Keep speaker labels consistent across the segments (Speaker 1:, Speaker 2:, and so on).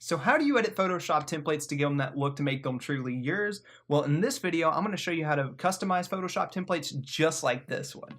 Speaker 1: So how do you edit Photoshop templates to give them that look to make them truly yours? Well, in this video, I'm going to show you how to customize Photoshop templates just like this one.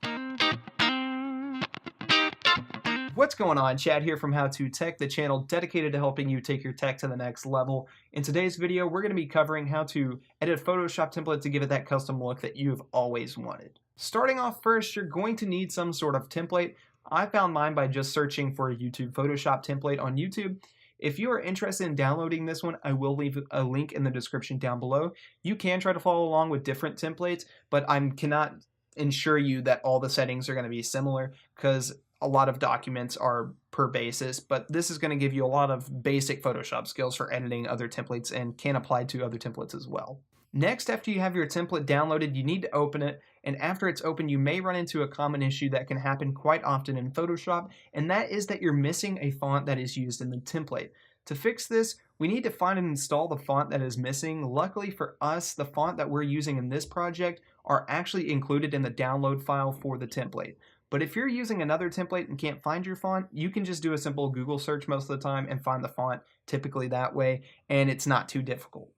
Speaker 1: What's going on? Chad here from How To Tech, the channel dedicated to helping you take your tech to the next level. In today's video, we're going to be covering how to edit a Photoshop template to give it that custom look that you've always wanted. Starting off first, you're going to need some sort of template. I found mine by just searching for a YouTube Photoshop template on YouTube. If you are interested in downloading this one, I will leave a link in the description down below. You can try to follow along with different templates, but I cannot ensure you that all the settings are going to be similar because a lot of documents are per basis, but this is going to give you a lot of basic Photoshop skills for editing other templates and can apply to other templates as well. Next, after you have your template downloaded, you need to open it, and after it's open, you may run into a common issue that can happen quite often in Photoshop, and that is that you're missing a font that is used in the template. To fix this, we need to find and install the font that is missing. Luckily for us, the font that we're using in this project are actually included in the download file for the template. But if you're using another template and can't find your font, you can just do a simple Google search most of the time and find the font typically that way, and it's not too difficult.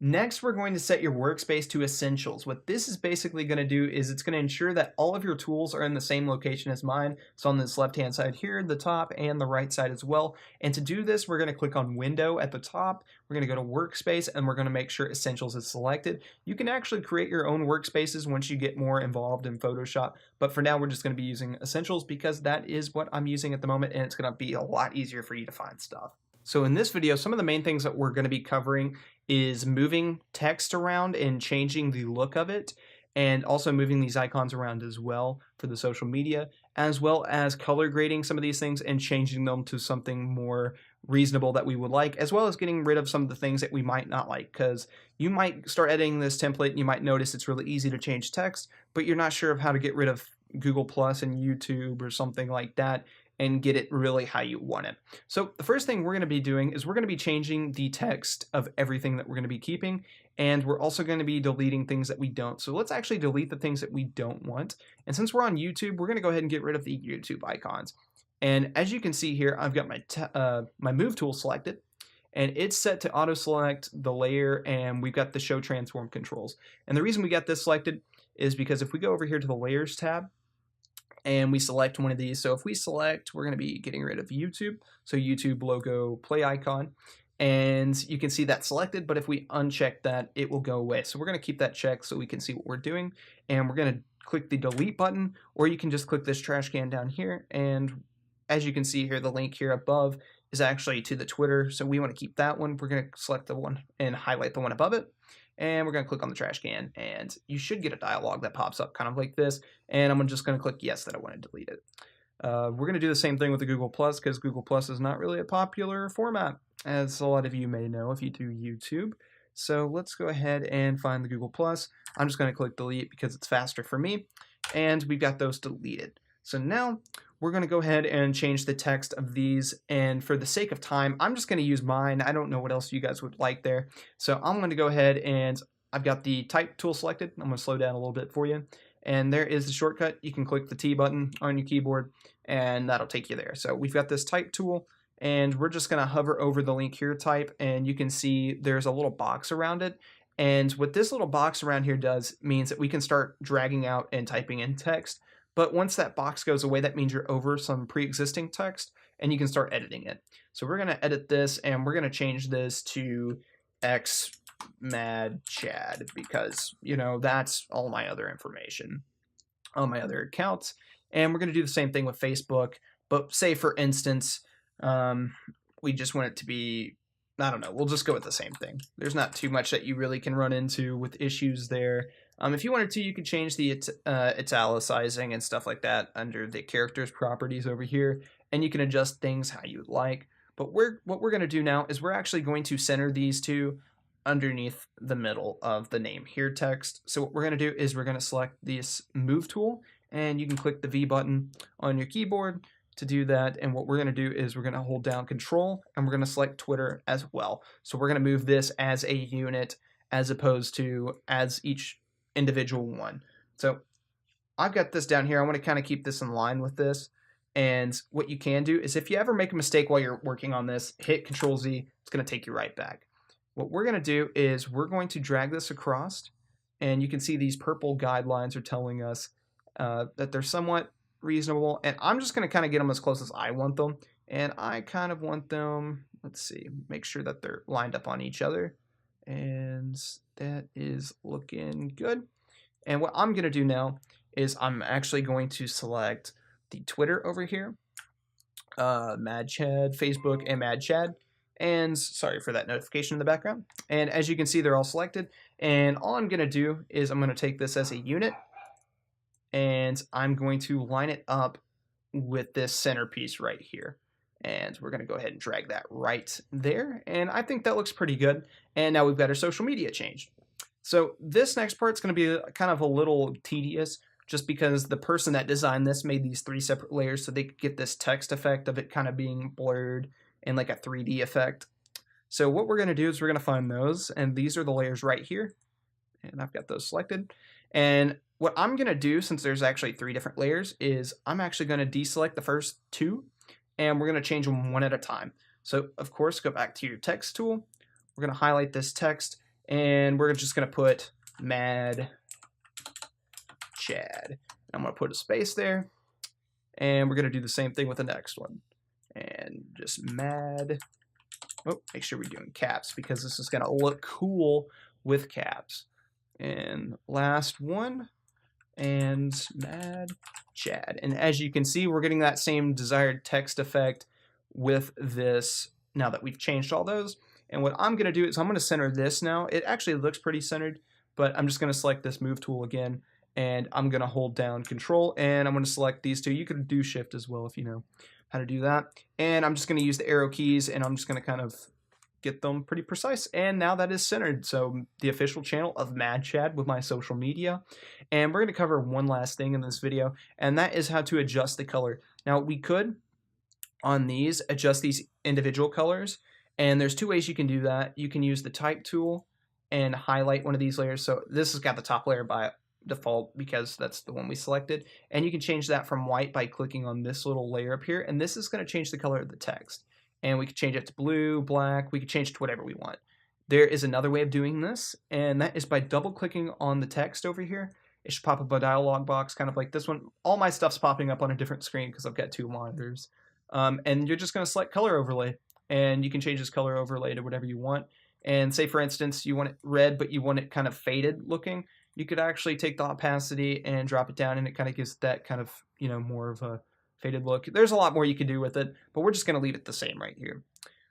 Speaker 1: Next, we're going to set your workspace to essentials. What this is basically going to do is it's going to ensure that all of your tools are in the same location as mine. So on this left-hand side here, the top, and the right side as well. And to do this, we're going to click on Window at the top. We're going to go to Workspace, and we're going to make sure Essentials is selected. You can actually create your own workspaces once you get more involved in Photoshop. But for now, we're just going to be using Essentials because that is what I'm using at the moment, and it's going to be a lot easier for you to find stuff. So in this video, some of the main things that we're going to be covering is moving text around and changing the look of it, and also moving these icons around as well for the social media, as well as color grading some of these things and changing them to something more reasonable that we would like, as well as getting rid of some of the things that we might not like, because you might start editing this template and you might notice it's really easy to change text, but you're not sure of how to get rid of Google Plus and YouTube or something like that and get it really how you want it. So the first thing we're going to be doing is we're going to be changing the text of everything that we're going to be keeping, and we're also going to be deleting things that we don't. So let's actually delete the things that we don't want. And since we're on YouTube, we're going to go ahead and get rid of the YouTube icons. And as you can see here, I've got my move tool selected, and it's set to auto select the layer, and we've got the show transform controls. And the reason we got this selected is because if we go over here to the layers tab, and we select one of these. So if we select, we're going to be getting rid of YouTube. So YouTube logo play icon. And you can see that selected, but if we uncheck that, it will go away. So we're going to keep that checked so we can see what we're doing. And we're going to click the delete button, or you can just click this trash can down here. And as you can see here, the link here above is actually to the Twitter. So we want to keep that one. We're going to select the one and highlight the one above it. And we're going to click on the trash can, and you should get a dialog that pops up kind of like this, and I'm just going to click yes that I want to delete it. We're going to do the same thing with the Google Plus because Google Plus is not really a popular format, as a lot of you may know if you do YouTube. So let's go ahead and find the Google Plus. I'm just going to click delete because it's faster for me, and we've got those deleted. So now we're going to go ahead and change the text of these, and for the sake of time, I'm just going to use mine. I don't know what else you guys would like there. So I'm going to go ahead, and I've got the type tool selected. I'm going to slow down a little bit for you. And there is the shortcut. You can click the T button on your keyboard, and that'll take you there. So we've got this type tool, and we're just going to hover over the link here, type, and you can see there's a little box around it. And what this little box around here does means that we can start dragging out and typing in text. But once that box goes away, that means you're over some pre-existing text and you can start editing it. So we're going to edit this, and we're going to change this to xmadchad because, you know, that's all my other information on my other accounts. And we're going to do the same thing with Facebook. But say, for instance, we just want it to be, I don't know, we'll just go with the same thing. There's not too much that you really can run into with issues there. If you wanted to, you could change the italicizing and stuff like that under the characters properties over here, and you can adjust things how you like. But what we're going to do now is we're actually going to center these two underneath the middle of the name here text. So what we're going to do is we're going to select this move tool, and you can click the V button on your keyboard to do that. And what we're going to do is we're going to hold down Control, and we're going to select Twitter as well. So we're going to move this as a unit as opposed to as each individual one. So I've got this down here. I want to kind of keep this in line with this. And what you can do is if you ever make a mistake while you're working on this, hit Control Z, it's going to take you right back. What we're going to do is we're going to drag this across, and you can see these purple guidelines are telling us that they're somewhat reasonable, and I'm just going to kind of get them as close as I want them, and I kind of want them, let's see, make sure that they're lined up on each other, and that is looking good. And what I'm going to do now is I'm actually going to select the Twitter over here, Mad Chad, Facebook, and Mad Chad. And sorry for that notification in the background. And as you can see, they're all selected. And all I'm going to do is I'm going to take this as a unit, and I'm going to line it up with this centerpiece right here. And we're going to go ahead and drag that right there. And I think that looks pretty good. And now we've got our social media changed. So this next part's going to be kind of a little tedious, just because the person that designed this made these 3 separate layers so they could get this text effect of it kind of being blurred and like a 3D effect. So what we're going to do is we're going to find those, and these are the layers right here. And I've got those selected. And what I'm going to do, since there's actually 3 different layers, is I'm actually going to deselect the first 2, and we're going to change them one at a time. So of course, go back to your text tool. We're going to highlight this text, and we're just going to put Mad Chad. I'm going to put a space there, and we're going to do the same thing with the next one. And just Mad, make sure we're doing caps because this is going to look cool with caps. And last one, and Mad Chad. And as you can see, we're getting that same desired text effect with this now that we've changed all those. And what I'm going to do is I'm going to center this now. It actually looks pretty centered, but I'm just going to select this move tool again, and I'm going to hold down Control, and I'm going to select these 2. You could do Shift as well if you know how to do that. And I'm just going to use the arrow keys, and I'm just going to kind of get them pretty precise. And now that is centered. So the official channel of Mad Chad with my social media. And we're going to cover one last thing in this video, and that is how to adjust the color. Now we could, on these, adjust these individual colors. And there's 2 ways you can do that. You can use the type tool and highlight one of these layers. So this has got the top layer by default because that's the one we selected. And you can change that from white by clicking on this little layer up here. And this is going to change the color of the text. And we can change it to blue, black. We can change it to whatever we want. There is another way of doing this, and that is by double clicking on the text over here. It should pop up a dialog box kind of like this one. All my stuff's popping up on a different screen because I've got 2 monitors. And you're just going to select color overlay. And you can change this color overlay to whatever you want. And say, for instance, you want it red, but you want it kind of faded looking. You could actually take the opacity and drop it down, and it kind of gives that kind of, more of a faded look. There's a lot more you can do with it, but we're just going to leave it the same right here.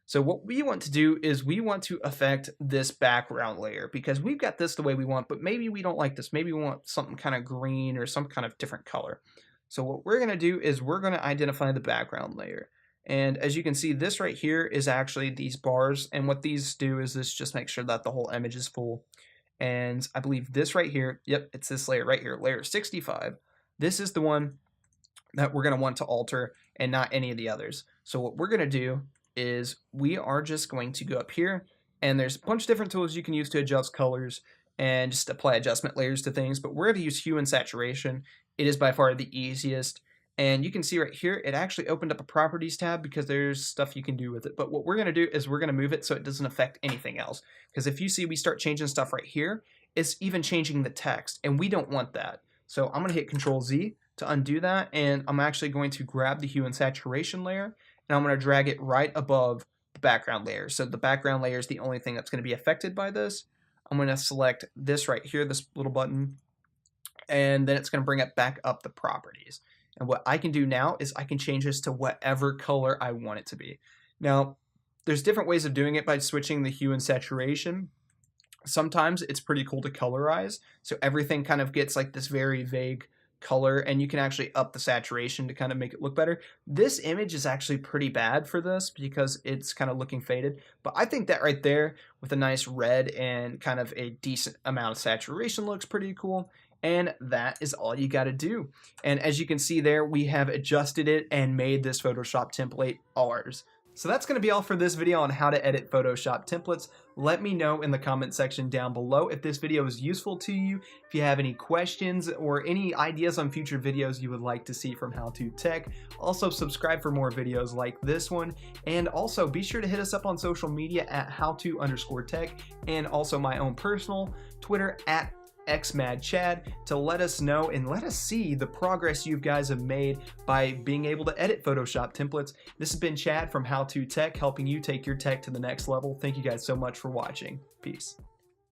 Speaker 1: So what we want to do is we want to affect this background layer because we've got this the way we want, but maybe we don't like this. Maybe we want something kind of green or some kind of different color. So what we're going to do is we're going to identify the background layer. And as you can see, this right here is actually these bars. And what these do is this just makes sure that the whole image is full. And I believe this right here, yep, it's this layer right here, layer 65. This is the one that we're going to want to alter and not any of the others. So what we're going to do is we are just going to go up here, and there's a bunch of different tools you can use to adjust colors and just apply adjustment layers to things. But we're going to use hue and saturation. It is by far the easiest. And you can see right here, it actually opened up a properties tab because there's stuff you can do with it. But what we're going to do is we're going to move it so it doesn't affect anything else. Because if you see we start changing stuff right here, it's even changing the text, and we don't want that. So I'm going to hit Control Z to undo that, and I'm actually going to grab the hue and saturation layer, and I'm going to drag it right above the background layer. So the background layer is the only thing that's going to be affected by this. I'm going to select this right here, this little button, and then it's going to bring it back up the properties. And what I can do now is I can change this to whatever color I want it to be. Now, there's different ways of doing it by switching the hue and saturation. Sometimes it's pretty cool to colorize, so everything kind of gets like this very vague color, and you can actually up the saturation to kind of make it look better. This image is actually pretty bad for this because it's kind of looking faded, but I think that right there with a nice red and kind of a decent amount of saturation looks pretty cool. And that is all you got to do. And as you can see there, we have adjusted it and made this Photoshop template ours. So that's going to be all for this video on how to edit Photoshop templates. Let me know in the comment section down below if this video is useful to you, if you have any questions or any ideas on future videos you would like to see from How To Tech. Also subscribe for more videos like this one, and also be sure to hit us up on social media at howto_tech, and also my own personal Twitter at xmadchad to let us know and let us see the progress you guys have made by being able to edit Photoshop templates. This has been Chad from How To Tech, helping you take your tech to the next level. Thank you guys so much for watching. Peace.